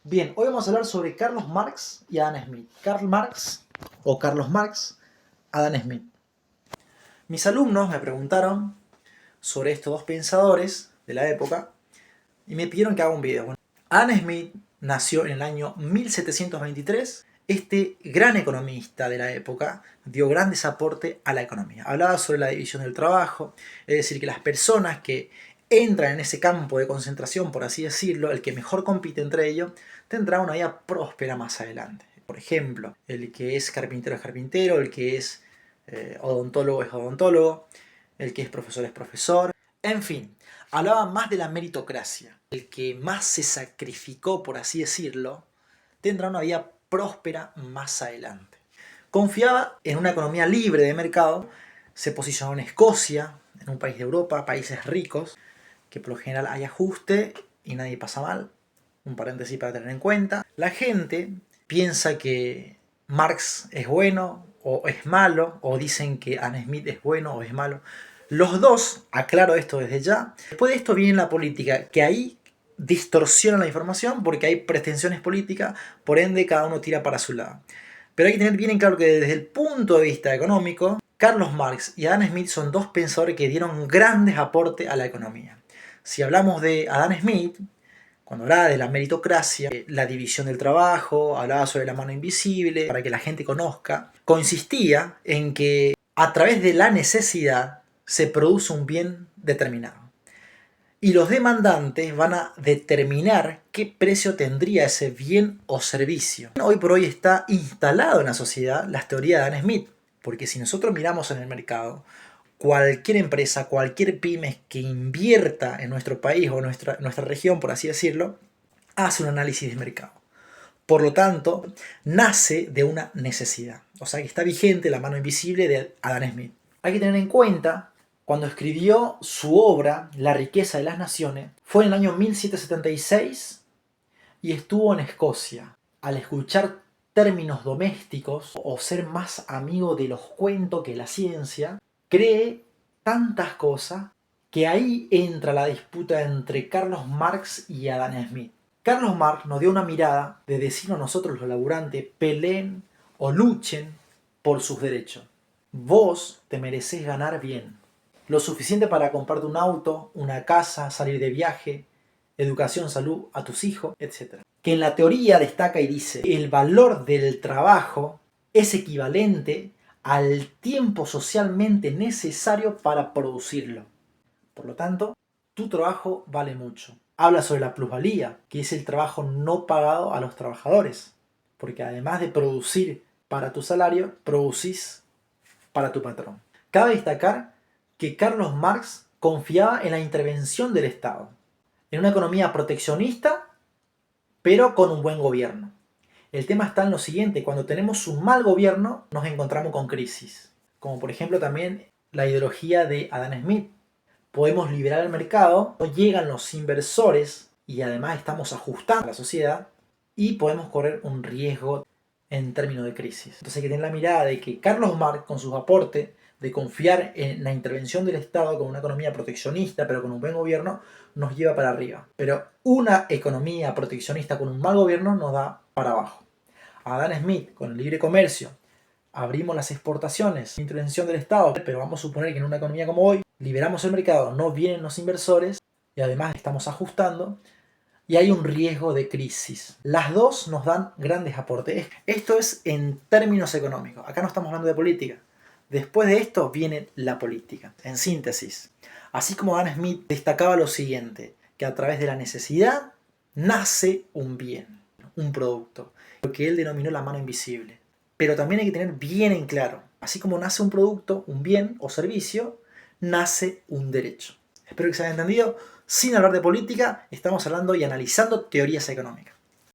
Bien, hoy vamos a hablar sobre Carlos Marx y Adam Smith. Karl Marx o Carlos Marx, Adam Smith. Mis alumnos me preguntaron sobre estos dos pensadores de la época y me pidieron que haga un video. Bueno, Adam Smith nació en el año 1723. Este gran economista de la época dio grandes aportes a la economía. Hablaba sobre la división del trabajo, es decir, que las personas que entran en ese campo de concentración, por así decirlo, el que mejor compite entre ellos, tendrá una vida próspera más adelante. Por ejemplo, el que es carpintero es carpintero, el que es odontólogo es odontólogo, el que es profesor. En fin, hablaba más de la meritocracia. El que más se sacrificó, por así decirlo, tendrá una vida próspera más adelante. Confiaba en una economía libre de mercado, se posicionó en Escocia, en un país de Europa, países ricos, que por lo general hay ajuste y nadie pasa mal. Un paréntesis para tener en cuenta. La gente piensa que Marx es bueno o es malo, o dicen que Adam Smith es bueno o es malo. Los dos, aclaro esto desde ya. Después de esto viene la política, que ahí distorsiona la información porque hay pretensiones políticas, por ende cada uno tira para su lado. Pero hay que tener bien en claro que desde el punto de vista económico, Carlos Marx y Adam Smith son dos pensadores que dieron grandes aportes a la economía. Si hablamos de Adam Smith, cuando hablaba de la meritocracia, la división del trabajo, hablaba sobre la mano invisible, para que la gente conozca, consistía en que a través de la necesidad se produce un bien determinado. Y los demandantes van a determinar qué precio tendría ese bien o servicio. Hoy por hoy está instalado en la sociedad las teorías de Adam Smith, porque si nosotros miramos en el mercado, cualquier empresa, cualquier pyme que invierta en nuestro país o nuestra región, por así decirlo, hace un análisis de mercado. Por lo tanto, nace de una necesidad. O sea que está vigente la mano invisible de Adam Smith. Hay que tener en cuenta, cuando escribió su obra La riqueza de las naciones, fue en el año 1776 y estuvo en Escocia. Al escuchar términos domésticos o ser más amigo de los cuentos que la ciencia, cree tantas cosas que ahí entra la disputa entre Carlos Marx y Adam Smith. Carlos Marx nos dio una mirada de decirnos a nosotros los laburantes, peleen o luchen por sus derechos. Vos te merecés ganar bien. Lo suficiente para comprarte un auto, una casa, salir de viaje, educación, salud a tus hijos, etc. Que en la teoría destaca y dice, el valor del trabajo es equivalente al tiempo socialmente necesario para producirlo. Por lo tanto, tu trabajo vale mucho. Habla sobre la plusvalía, que es el trabajo no pagado a los trabajadores. Porque además de producir para tu salario, producís para tu patrón. Cabe destacar que Carlos Marx confiaba en la intervención del Estado, en una economía proteccionista, pero con un buen gobierno. El tema está en lo siguiente, cuando tenemos un mal gobierno nos encontramos con crisis, como por ejemplo también la ideología de Adam Smith. Podemos liberar el mercado, no llegan los inversores y además estamos ajustando a la sociedad y podemos correr un riesgo en términos de crisis. Entonces hay que tener la mirada de que Carlos Marx, con sus aportes de confiar en la intervención del Estado con una economía proteccionista pero con un buen gobierno, nos lleva para arriba. Pero una economía proteccionista con un mal gobierno nos da para abajo. Adam Smith, con el libre comercio, abrimos las exportaciones, intervención del Estado, pero vamos a suponer que en una economía como hoy, liberamos el mercado, no vienen los inversores y además estamos ajustando y hay un riesgo de crisis. Las dos nos dan grandes aportes. Esto es en términos económicos. Acá no estamos hablando de política. Después de esto viene la política. En síntesis, así como Adam Smith destacaba lo siguiente, que a través de la necesidad nace un bien, un producto, lo que él denominó la mano invisible. Pero también hay que tener bien en claro, así como nace un producto, un bien o servicio, nace un derecho. Espero que se haya entendido. Sin hablar de política, estamos hablando y analizando teorías económicas.